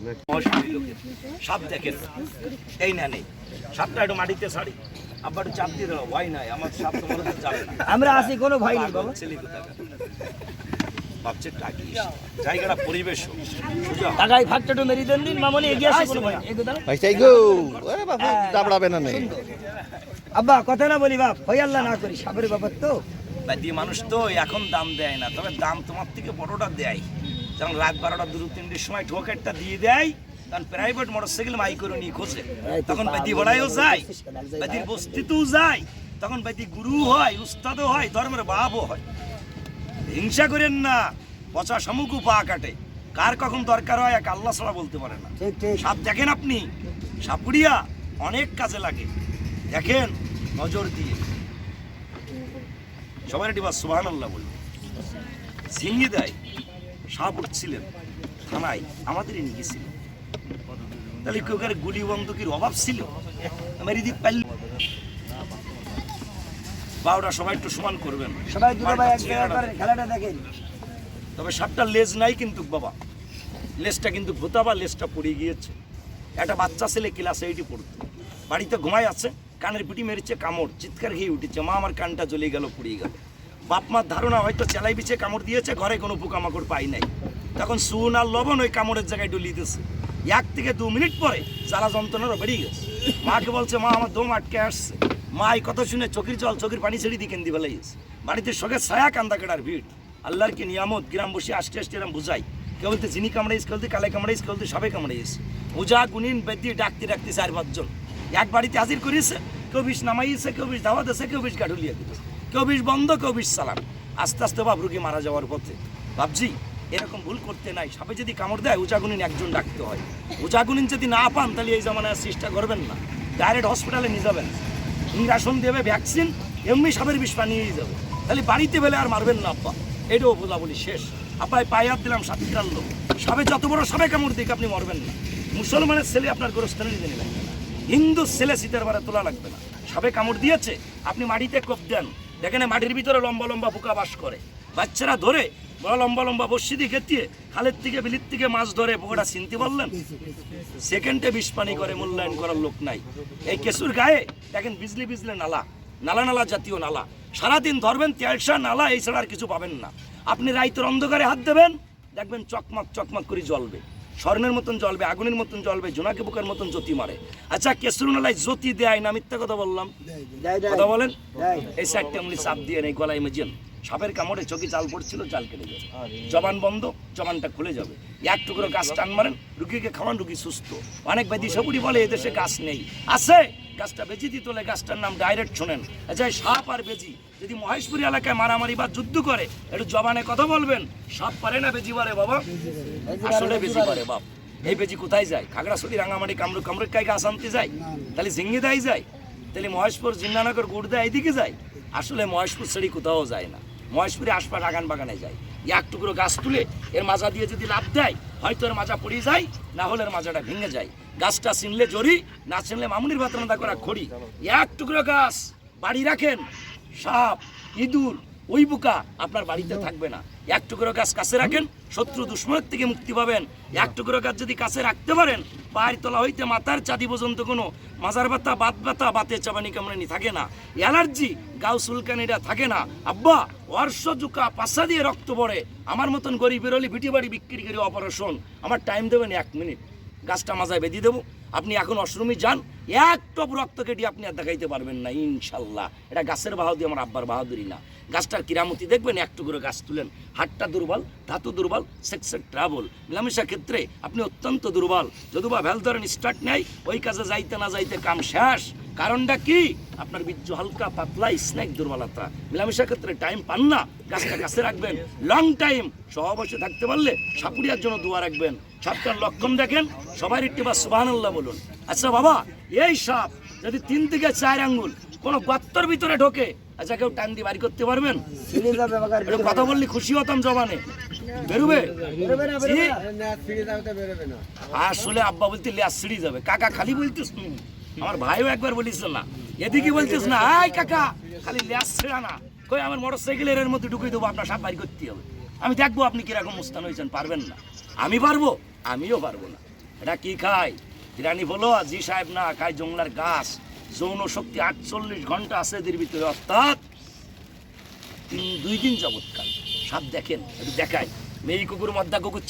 দেখান। সাপ দেখেন, এই না নেই সাপটা একটু মাটিতে ছাড়ি, আবার একটু চাপ দিয়ে দেবো, ভয় নাই আমার, সাপ তোমার যাবে না, আমরা আসি, কোনো ভয় নেই বাবা। ছেলে ভাবছে টাকি জায়গাটা পরিবেশ টাকায় ভাগটা একটু মেরি দেন দিন মামনি, এগিয়ে আসি কোনো ভয় নেই। ভাই চাই গো, আরে বাবা দাবড়াবে না নেই। আব্বা কথা না বলি বাপ, ভয় আল্লাহ না করি, সাপের ব্যাপার তো। দিয়ে মানুষ তো এখন দাম দেয় না, তবে দাম তোমার থেকে বড়টা দেয়। যেমন রাত 12টা 2-3টের সময় ঠোকেরটা দিয়ে দেয়, কারণ প্রাইভেট মোটরসাইকেল মাই করে নিয়ে খোঁজে, তখন বেদি বড়াইও যায়, বেদির বস্তিতেও যায়, তখন বেদি গুরু হয়, উস্তাদও হয়, ধর্মের বাপও হয়। হিংসা করেন না, পচা শামুকও পা কাটে, কার কখন দরকার হয় এক আল্লাহ ছাড়া বলতে পারে না। সাপ দেখেন আপনি, সাপুড়িয়া অনেক কাজে লাগে, দেখেন নজর দিয়ে। সবাই একটি বা সুবহানাল্লাহ বলবে। ঝিঙে দেয়, সাপ উঠছিলেন থানায়, আমাদেরই নিয়ে গেছিল, তাহলে কেউ কারে গুলি বন্দুকের অভাব ছিল, মেরি দিক পাইল। 12টা সবাই একটু সমান করবেন, সবাই দুটো ভাই এক জায়গা করে খেলাটা দেখেন। তবে সাপটা লেজ নাই কিন্তু বাবা, লেজটা কিন্তু ভোতা বা লেজটা পড়ে গিয়েছে। একটা বাচ্চা ছেলে ক্লাস 8 পড়তো, বাড়িতে ঘুমায় আছে, কানের পিটি মেরেছে, কামড়, চিৎকার খেয়ে উঠেছে, মা আমার কানটা জ্বলে গেল, পুড়িয়ে গেল। বাপ মার ধারণা হয়তো চেলাই বিছে কামড় দিয়েছে, ঘরে কোনো পোকামাকড় পাই নাই, তখন চুন আর লবণ ওই কামড়ের জায়গায় ডলিয়ে দিয়েছে। 1 থেকে 2 মিনিট পরে জ্বালা যন্ত্রণারও বেরিয়ে গেছে। মাকে বলছে, মা আমার দম আটকে আসছে। মা এই কথা শুনে চোখের জল, চোখের পানি ছেড়ে দিয়ে কেন্দি বেলাইছে। বাড়িতে শোকের ছায়া, কান্দা কেটার ভিড়। আল্লাহর কি নিয়ামত, গ্রাম বসে আস্তে আস্তে এরম বুঝাই, কেউ বলতে চিনি কামড়াইস, কেউ বলতে কালে কামড়াইস, কেউ বলতে সবে কামড়াইস। ওজা গুনিন বেদি ডাকতে ডাকতে 4-5 জন এক বাড়িতে হাজির করিয়েছে, কেউ বিষ নামাইছে, কেউ বিষ ধাওয়া দিয়েছে, কেউ বিষ গাঠুলিয়া দিয়েছে, কেউ বিষ বন্ধ, কেউ বিষ চালান। আস্তে আস্তে বাপ রুগী মারা যাওয়ার পথে। ভাবছি এরকম ভুল করতে নাই, সাপে যদি কামড় দেয় উজাগুনিন একজন ডাকতে হয়। উজাগুনিন যদি না পান তাহলে এই জামানায় চেষ্টা করবেন না, ডাইরেক্ট হসপিটালে নিয়ে যাবেন, ইঞ্জেকশন দেবে, ভ্যাকসিন, এমনি সাপের বিষ পানিয়েই যাবে, তাহলে বাড়িতে বেলে আর মারবেন না আব্বা। এটাও বলা বলি শেষ। আব্বাই পায়ে হাত দিলাম, সাথে টানলো, সাপে যত বড় সাপে কামড় দিক আপনি মরবেন না। মুসলমানের ছেলে আপনার গোরস্থানে নিতে নেবেন, হিন্দু ছেলে শীতের বারে তোলা লাগবে না। সাপে কামড় দিয়েছে, আপনি মাটিতে কোপ দেন, দেখেন মাটির ভিতরে লম্বা লম্বা পোকা বাস করে, বাচ্চারা ধরে বড় লম্বা লম্বা বসি দিয়ে খেতিয়ে খালের থেকে বিলির থেকে মাছ ধরে, পোকাটা চিনতে পারলেন, সেকেন্ডে বিষ পানি করে, মূল্যায়ন করার লোক নাই। এই কেশুর গায়ে দেখেন বিজলি বিজলি নালা, নালা নালা জাতীয় নালা, সারাদিন ধরবেন তেলসা নালা, এই ছাড়া আর কিছু পাবেন না। আপনি রাইতের অন্ধকারে হাত দেবেন, দেখবেন চকমক চকমক করে জ্বলবে, স্বর্ণের মতন জ্বলবে, আগুনের মতন জ্বলবে, জোনাকি পোকার মতন জ্যোতি মারে। আচ্ছা কেশুর নালায় জ্যোতি দেয় না, মিথ্যা কথা বললাম? কথা বলেন। এই 4টে উঙ্গলি চাপ দিয়ে নেই গলায় মেজেন, সাপের কামড়ে চোখে জাল পড়ছিল, জাল কেটে যাবে, জবান বন্ধ, জবানটা খুলে যাবে। 1 টুকরো গাছ টান মারেন, রুগীকে খাওয়ান, রুগী সুস্থ। অনেক ব্যাধি সবুরি বলে এদেশে গাছ নেই, আছে, গাছটা বেজি দিতে হলে গাছটার নাম ডাইরেক্ট শোনেন। আচ্ছা সাপ আর বেজি যদি মহেশপুরি এলাকায় মারামারি বা যুদ্ধ করে, একটু জবানে কথা বলবেন, সাপ পারে না বেজি পারে বাবা? আসলে বেজি পারে বাপ। এই বেজি কোথায় যায়? খাগড়াছড়ি, রাঙামাটি, কামরূপ, কামরূপকায় গাছ আনতে যায়, তাহলে ঝিঙ্গি দেয় যায়, তাহলে মহেশপুর, জিন্নানগর, গুড়দা এইদিকে যায়। আসলে মহেশপুর ছেড়ে কোথাও যায় না, মহেশপুরে আশপাশ আগান বাগানে যায়। 1 টুকরো গাছ তুলে এর মাজা দিয়ে যদি লাভ দেয়, হয়তো এর মাজা পড়ে যায়, না হলে এর মাজাটা ভেঙে যায়। গাছটা চিনলে জরি, না চিনলে মামুনির ভাত রান্না করা খড়ি। 1 টুকরো গাছ বাড়ি রাখেন, সাপ, ইঁদুর, ওই পোকা আপনার বাড়িতে থাকবে না। 1 টুকরো গাছ কাছে রাখেন, শত্রু দুশ্মনের থেকে মুক্তি পাবেন। 1 টুকরো গাছ যদি কাছে রাখতে পারেন, পায়ের তলা হইতে মাথার চাঁদি পর্যন্ত কোনো মাজার ব্যথা, বাত ব্যথা, বাতের চাবানি কামড়ানি থাকে না, অ্যালার্জি, গাও চুলকানিটা থাকে না। আব্বা অর্শ জুকা পাশা দিয়ে রক্ত পড়ে, আমার মতন গরিব বেরোলি ভিটি বাড়ি বিক্রি করে অপারেশন, আমার টাইম দেবেন 1 মিনিট, গাছটা মাজায় বেঁধে দেবো। আপনি এখন অশ্রমে যান, 1 টপ রক্ত কেটে আপনি আর দেখাইতে পারবেন না ইনশাল্লাহ। এটা গাছের বাহাদুরি, আমার আব্বার বাহাদুরি না। গাছটার কিরামতি দেখবেন, 1 টুকরো গাছ তুলেন, হাতটা দুর্বল, ধাতু দুর্বল, সেক্সের ট্রাবল, মিলামেশা ক্ষেত্রে আপনি অত্যন্ত দুর্বল। যদি বা ভ্যাল ধরেন স্টার্ট নেই, ওই কাজে যাইতে না যাইতে কাম শেষ। কারণটা কি? আপনার বীর্য হালকা পাতলা, স্ন্যাক দুর্বলতা, মিলামেশা ক্ষেত্রে টাইম পান না। গাছটা কাছে রাখবেন, লং টাইম সহবাসে থাকতে পারলে সাপুরিয়ার জন্য দোয়া রাখবেন। সাপটার লক্ষণ দেখেন, সবাই একটু বা সুবহানাল্লাহ বলুন। আচ্ছা বাবা, এই সাপ যদি 3 থেকে 4 আঙ্গুল কোনো গর্তের ভিতরে ঢোকে, আচ্ছা কেউ টান দিয়ে বাড়ি করতে পারবেন? কথা বললি খুশি হতাম, জবানে বেরোবে? আসলে আব্বা বলতে লেজ ছিঁড়ে যাবে, কাকা খালি বলতিস, আমার ভাইও একবার বলিস না, এদিকে বলতিস না, আয় কাকা খালি লেজ ছিঁড়া না, কই আমার মোটরসাইকেলের এর মধ্যে ঢুকিয়ে দেবো, আপনার সাপ বাড়ি করতে হবে। আমি দেখবো আপনি কিরকম মুস্তান হয়েছেন, পারবেন না। আমি পারবো? আমিও পারবো না। এটা কি খায়? বিরিয়ানি বলো জি সাহেব না, খায় জংলার গাছ। যৌন শক্তি 48 ঘন্টা আছে এদের ভিতরে, অর্থাৎ 2 দিন যাবৎকাল। সাপ দেখেন, একটু দেখায়, মেয়ে কুকুর মদ্দা কুকুর